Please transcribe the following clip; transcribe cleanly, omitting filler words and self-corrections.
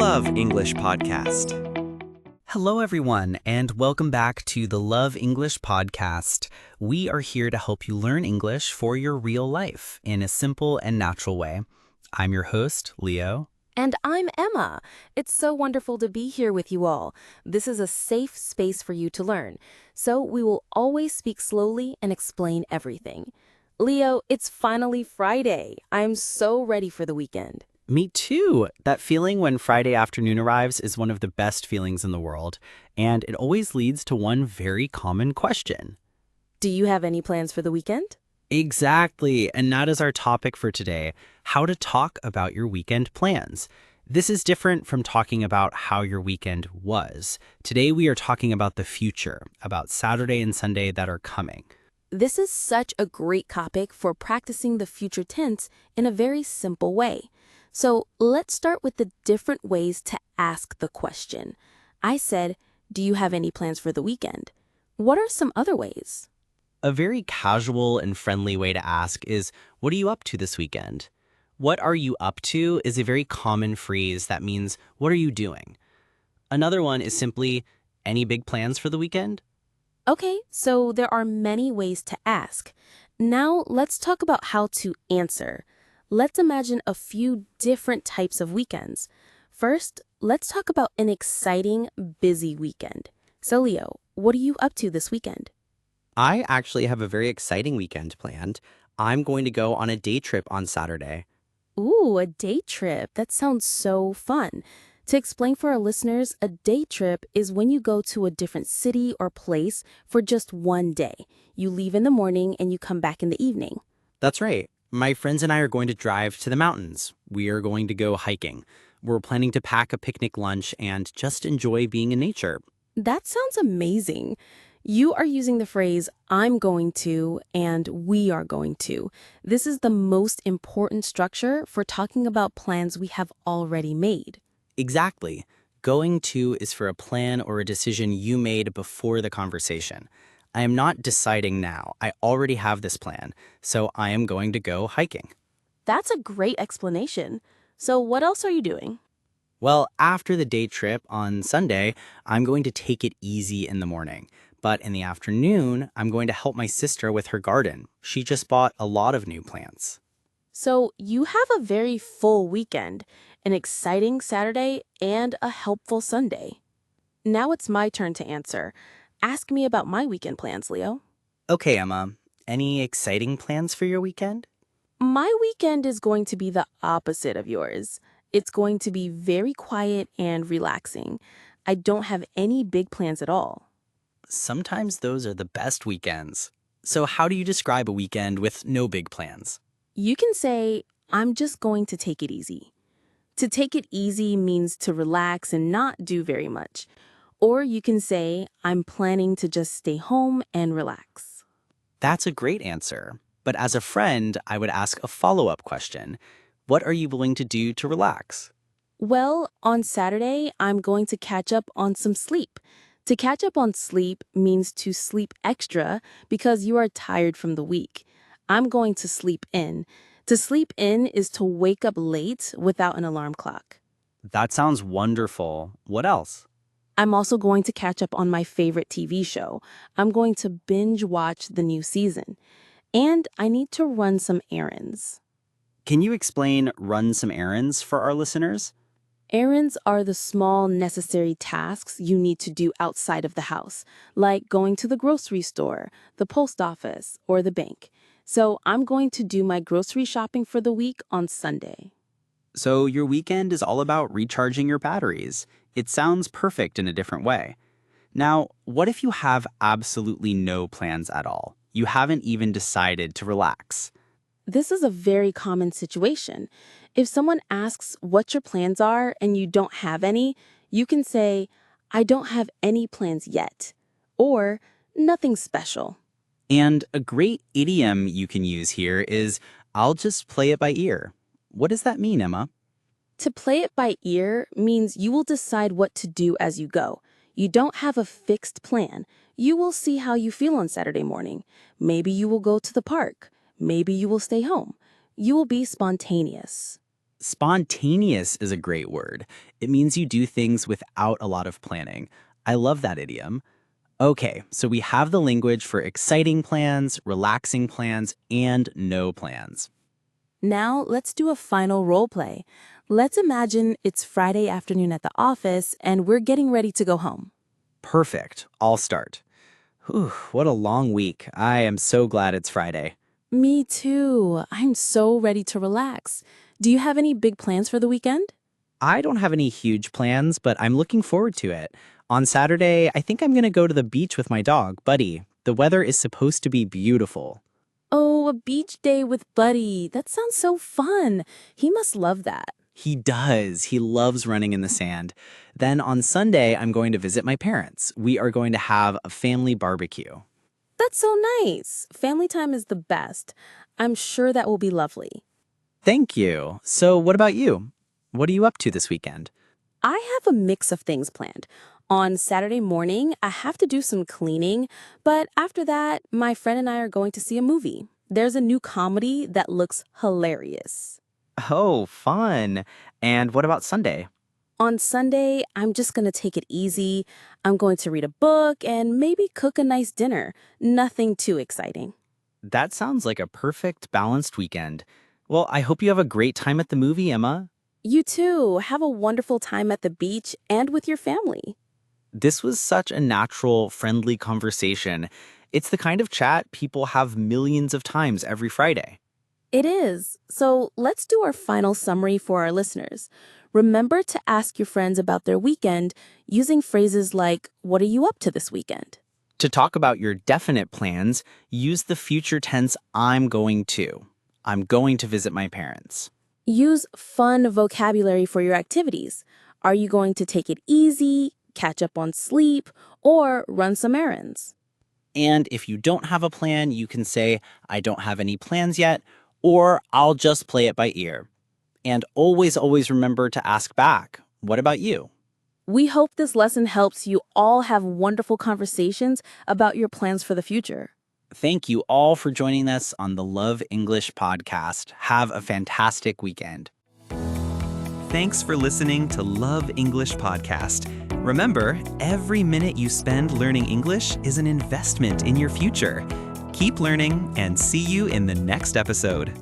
Love English Podcast. Hello, everyone, and welcome back to the Love English Podcast. We are here to help you learn English for your real life in a simple and natural way. I'm your host, Leo. And I'm Emma. It's so wonderful to be here with you all. This is a safe space for you to learn, so we will always speak slowly and explain everything. Leo, it's finally Friday. I'm so ready for the weekend. Me too. That feeling when Friday afternoon arrives is one of the best feelings in the world, and it always leads to one very common question. Do you have any plans for the weekend? Exactly, and that is our topic for today, how to talk about your weekend plans. This is different from talking about how your weekend was. Today we are talking about the future, about Saturday and Sunday that are coming. This is such a great topic for practicing the future tense in a very simple way. So let's start with the different ways to ask the question. I said, do you have any plans for the weekend? What are some other ways? A very casual and friendly way to ask is, what are you up to this weekend? What are you up to is a very common phrase that means, what are you doing? Another one is simply, any big plans for the weekend? Okay, so there are many ways to ask. Now let's talk about how to answer. Let's imagine a few different types of weekends. First, let's talk about an exciting, busy weekend. So Leo, what are you up to this weekend? I actually have a very exciting weekend planned. I'm going to go on a day trip on Saturday. Ooh, a day trip. That sounds so fun. To explain for our listeners, a day trip is when you go to a different city or place for just one day. You leave in the morning and you come back in the evening. That's right. My friends and I are going to drive to the mountains. We are going to go hiking. We're planning to pack a picnic lunch and just enjoy being in nature. That sounds amazing. You are using the phrase, I'm going to, and we are going to. This is the most important structure for talking about plans we have already made. Exactly. Going to is for a plan or a decision you made before the conversation. I am not deciding now. I already have this plan, so I am going to go hiking. That's a great explanation. So what else are you doing? Well, after the day trip on Sunday, I'm going to take it easy in the morning. But in the afternoon, I'm going to help my sister with her garden. She just bought a lot of new plants. So you have a very full weekend, an exciting Saturday, and a helpful Sunday. Now it's my turn to answer. Ask me about my weekend plans, Leo. Okay, Emma, any exciting plans for your weekend? My weekend is going to be the opposite of yours. It's going to be very quiet and relaxing. I don't have any big plans at all. Sometimes those are the best weekends. So how do you describe a weekend with no big plans? You can say, I'm just going to take it easy. To take it easy means to relax and not do very much. Or you can say, I'm planning to just stay home and relax. That's a great answer. But as a friend, I would ask a follow-up question. What are you willing to do to relax? Well, on Saturday, I'm going to catch up on some sleep. To catch up on sleep means to sleep extra because you are tired from the week. I'm going to sleep in. To sleep in is to wake up late without an alarm clock. That sounds wonderful. What else? I'm also going to catch up on my favorite TV show. I'm going to binge watch the new season. And I need to run some errands. Can you explain run some errands for our listeners? Errands are the small necessary tasks you need to do outside of the house, like going to the grocery store, the post office, or the bank. So I'm going to do my grocery shopping for the week on Sunday. So your weekend is all about recharging your batteries. It sounds perfect in a different way. Now, what if you have absolutely no plans at all? You haven't even decided to relax. This is a very common situation. If someone asks what your plans are and you don't have any, you can say, I don't have any plans yet, or nothing special. And a great idiom you can use here is, I'll just play it by ear. What does that mean, Emma? To play it by ear means you will decide what to do as you go. You don't have a fixed plan. You will see how you feel on Saturday morning. Maybe you will go to the park. Maybe you will stay home. You will be spontaneous. Spontaneous is a great word. It means you do things without a lot of planning. I love that idiom. Okay, so we have the language for exciting plans, relaxing plans, and no plans. Now, let's do a final role play. Let's imagine it's Friday afternoon at the office and we're getting ready to go home. Perfect. I'll start. Whew, what a long week. I am so glad it's Friday. Me too. I'm so ready to relax. Do you have any big plans for the weekend? I don't have any huge plans, but I'm looking forward to it. On Saturday, I think I'm going to go to the beach with my dog, Buddy. The weather is supposed to be beautiful. Oh, a beach day with Buddy. That sounds so fun. He must love that. He does. He loves running in the sand. Then on Sunday, I'm going to visit my parents. We are going to have a family barbecue. That's so nice. Family time is the best. I'm sure that will be lovely. Thank you. So what about you? What are you up to this weekend? I have a mix of things planned. On Saturday morning, I have to do some cleaning, but after that, my friend and I are going to see a movie. There's a new comedy that looks hilarious. Oh, fun. And what about Sunday? On Sunday, I'm just going to take it easy. I'm going to read a book and maybe cook a nice dinner. Nothing too exciting. That sounds like a perfect, balanced weekend. Well, I hope you have a great time at the movie, Emma. You too. Have a wonderful time at the beach and with your family. This was such a natural, friendly conversation. It's the kind of chat people have millions of times every Friday. It is. So let's do our final summary for our listeners. Remember to ask your friends about their weekend using phrases like, "What are you up to this weekend?" To talk about your definite plans, use the future tense I'm going to. I'm going to visit my parents. Use fun vocabulary for your activities. Are you going to take it easy, catch up on sleep, or run some errands? And if you don't have a plan, you can say, I don't have any plans yet, or I'll just play it by ear. And always, always remember to ask back, what about you? We hope this lesson helps you all have wonderful conversations about your plans for the future. Thank you all for joining us on the Love English podcast. Have a fantastic weekend. Thanks for listening to Love English Podcast. Remember, every minute you spend learning English is an investment in your future. Keep learning and see you in the next episode.